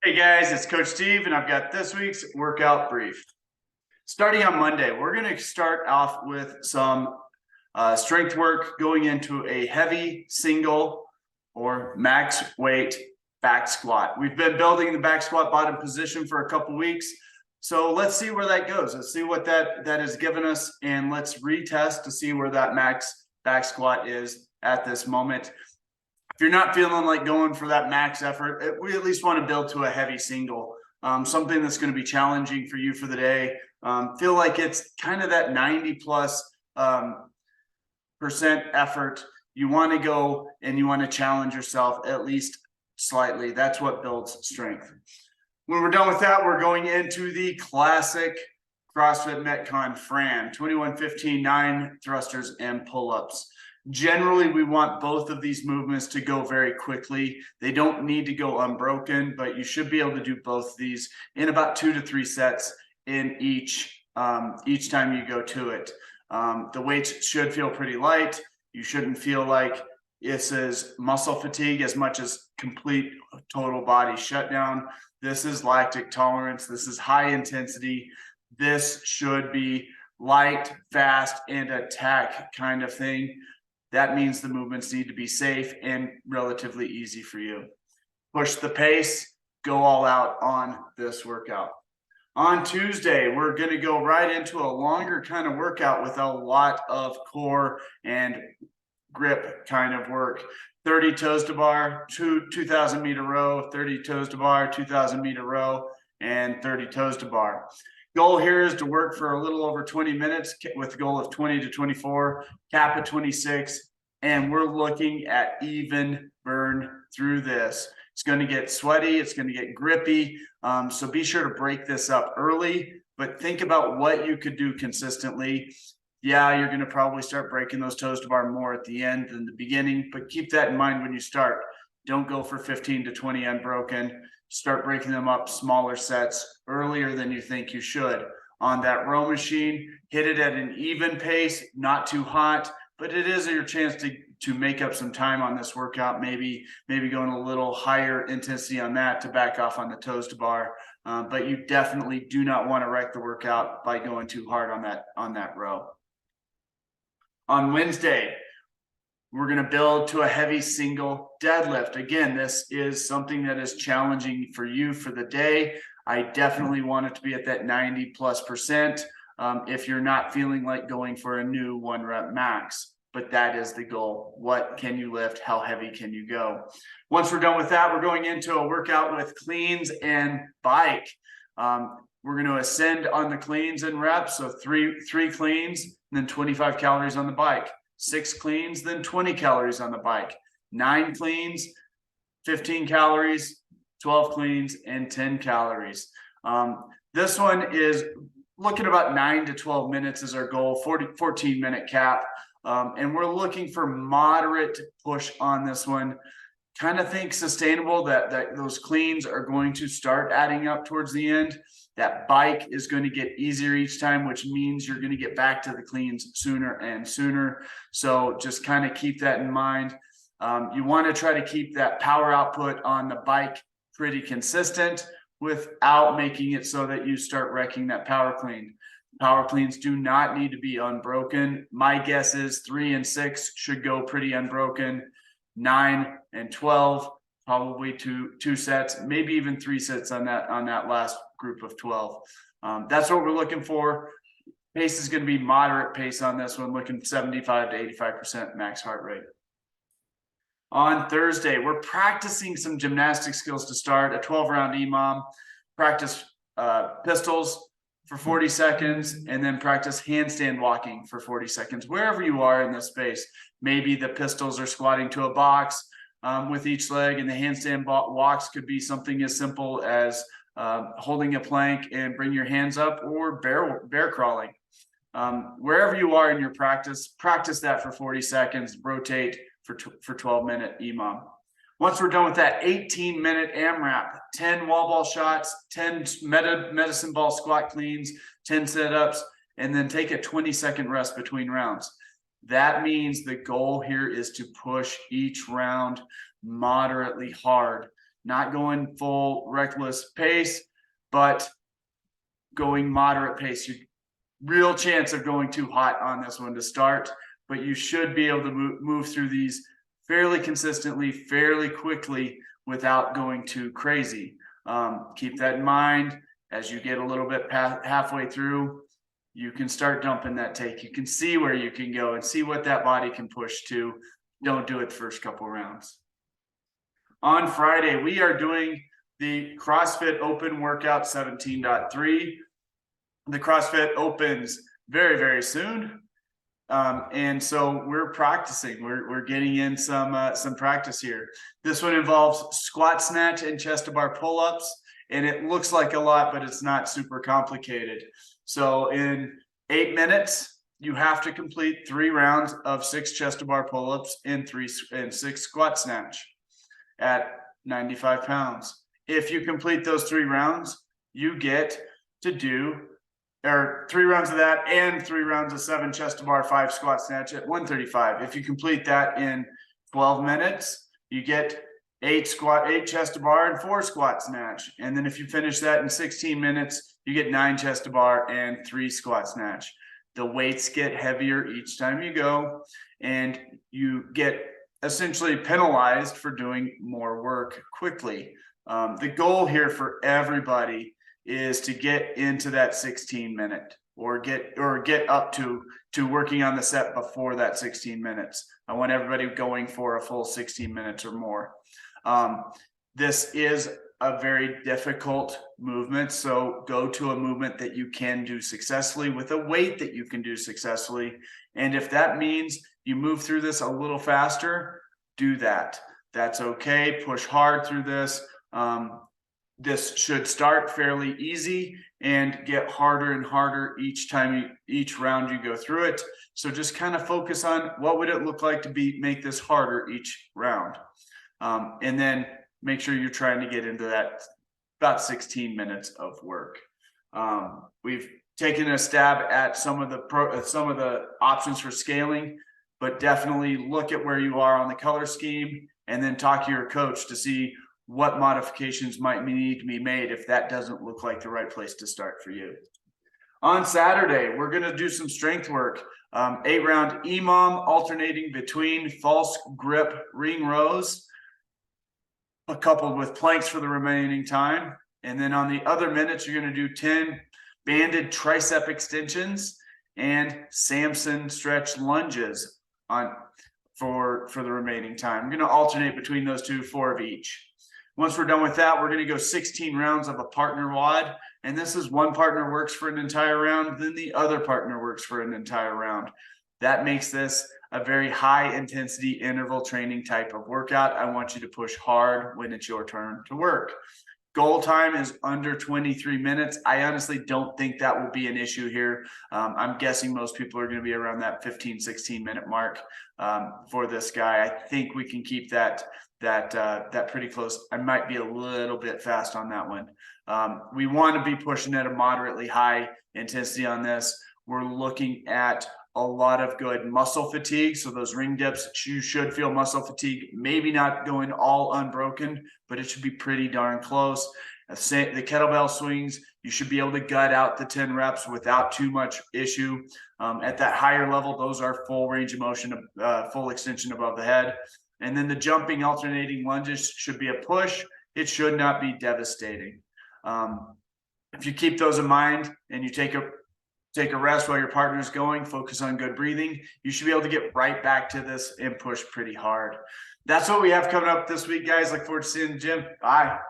Hey guys, it's Coach Steve, and I've got this week's workout brief. Starting on Monday, we're going to start off with some strength work going into a heavy single or max weight back squat. We've been building the back squat bottom position for a couple weeks. So let's see where that goes. Let's see what that has given us, and let's retest to see where that max back squat is at this moment. If you're not feeling like going for that max effort, we at least want to build to a heavy single, something that's going to be challenging for you for the day. Feel like it's kind of that 90 plus percent effort. You want to go and you want to challenge yourself at least slightly. That's what builds strength. When we're done with that, we're going into the classic CrossFit Metcon Fran, 21-15, 9 thrusters and pull-ups. Generally, we want both of these movements to go very quickly. They don't need to go unbroken, but you should be able to do both of these in about 2 to 3 sets in each time you go to it. The weights should feel pretty light. You shouldn't feel like this is muscle fatigue as much as complete total body shutdown. This is lactic tolerance. This is high intensity. This should be light, fast, and attack kind of thing. That means the movements need to be safe and relatively easy for you. Push the pace, go all out on this workout. On Tuesday, we're going to go right into a longer kind of workout with a lot of core and grip kind of work. 30 toes to bar, 2,000 meter row, 30 toes to bar, 2,000 meter row, and 30 toes to bar. Goal here is to work for a little over 20 minutes with the goal of 20 to 24, cap at 26, and we're looking at even burn through this. It's going to get sweaty, it's going to get grippy, so be sure to break this up early, but think about what you could do consistently. Yeah, you're going to probably start breaking those toes to bar more at the end than the beginning, but keep that in mind when you start. Don't go for 15 to 20 unbroken. Start breaking them up smaller sets earlier than you think you should. On that row machine, hit it at an even pace, not too hot, but it is your chance to make up some time on this workout, maybe going a little higher intensity on that to back off on the toes to bar. But you definitely do not want to wreck the workout by going too hard on that row. On Wednesday, we're going to build to a heavy single deadlift. Again, this is something that is challenging for you for the day. I definitely want it to be at that 90+%. If you're not feeling like going for a new 1 rep max, but that is the goal. What can you lift? How heavy can you go? Once we're done with that, we're going into a workout with cleans and bike. We're going to ascend on the cleans and reps. So three cleans, and then 25 calories on the bike. 6 cleans, then 20 calories on the bike. 9 cleans, 15 calories, 12 cleans, and 10 calories. This one is looking about 9 to 12 minutes is our goal, 14-minute cap. And we're looking for moderate push on this one. Kind of think sustainable, that those cleans are going to start adding up towards the end. That bike is going to get easier each time, which means you're going to get back to the cleans sooner and sooner. So just kind of keep that in mind. You want to try to keep that power output on the bike pretty consistent without making it so that you start wrecking that power clean. Power cleans do not need to be unbroken. My guess is 3 and 6 should go pretty unbroken. 9 and 12, probably two sets, maybe even 3 sets on that last group of 12. That's what we're looking for. Pace is going to be moderate pace on this one, looking 75 to 85% max heart rate. On Thursday, we're practicing some gymnastic skills to start. A 12-round EMOM, practice pistols for 40 seconds, and then practice handstand walking for 40 seconds, wherever you are in this space. Maybe the pistols are squatting to a box with each leg, and the handstand walks could be something as simple as holding a plank and bring your hands up, or bear crawling. Wherever you are in your practice that for 40 seconds, rotate for 12-minute EMOM. Once we're done with that 18-minute AMRAP, 10 wall ball shots, 10 medicine ball squat cleans, 10 sit-ups, and then take a 20-second rest between rounds. That means the goal here is to push each round moderately hard. not going full reckless pace, but going moderate pace. You real chance of going too hot on this one to start, but you should be able to move through these fairly consistently, fairly quickly without going too crazy. Keep that in mind as you get a little bit halfway through. You can start dumping that take. You can see where you can go and see what that body can push to. Don't do it the first couple rounds. On Friday, we are doing the CrossFit Open Workout 17.3. The CrossFit opens very, very soon. And so we're practicing. We're getting in some practice here. This one involves squat snatch and chest to bar pull-ups. And it looks like a lot, but it's not super complicated. So in 8 minutes, you have to complete 3 rounds of 6 chest to bar pull-ups and 6 squat snatch at 95 pounds. If you complete those 3 rounds, you get to do 3 rounds of that and 3 rounds of 7 chest to bar, 5 squat snatch at 135. If you complete that in 12 minutes, you get 8 chest to bar and 4 squat snatch. And then if you finish that in 16 minutes, you get 9 chest to bar and 3 squat snatch. The weights get heavier each time you go, and you get essentially penalized for doing more work quickly. The goal here for everybody is to get into that 16-minute or get up to working on the set before that 16 minutes. I want everybody going for a full 16 minutes or more. This is a very difficult movement, so go to a movement that you can do successfully with a weight that you can do successfully. And if that means you move through this a little faster, do that. That's okay. Push hard through this. This should start fairly easy and get harder and harder each round you go through it. So just kind of focus on what would it look like to make this harder each round. And then make sure you're trying to get into that about 16 minutes of work. We've taken a stab at some of the options for scaling, but definitely look at where you are on the color scheme and then talk to your coach to see what modifications might need to be made if that doesn't look like the right place to start for you. On Saturday, we're going to do some strength work. 8-round EMOM alternating between false grip ring rows, coupled with planks for the remaining time. And then on the other minutes, you're going to do 10 banded tricep extensions and Samson stretch lunges for the remaining time. I'm going to alternate between those two, 4 of each. Once we're done with that, we're going to go 16 rounds of a partner WOD. And this is one partner works for an entire round, then the other partner works for an entire round. That makes this a very high intensity interval training type of workout. I want you to push hard when it's your turn to work. Goal time is under 23 minutes. I honestly don't think that will be an issue here. I'm guessing most people are going to be around that 15, 16 minute mark for this guy. I think we can keep that pretty close. I might be a little bit fast on that one. We want to be pushing at a moderately high intensity on this. We're looking at a lot of good muscle fatigue. So those ring dips, you should feel muscle fatigue, maybe not going all unbroken, but it should be pretty darn close. The kettlebell swings, you should be able to gut out the 10 reps without too much issue. At that higher level, those are full range of motion, full extension above the head. And then the jumping alternating lunges should be a push. It should not be devastating. If you keep those in mind and you take a rest while your partner's going, focus on good breathing, you should be able to get right back to this and push pretty hard. That's what we have coming up this week, guys. Look forward to seeing you in the gym. Bye.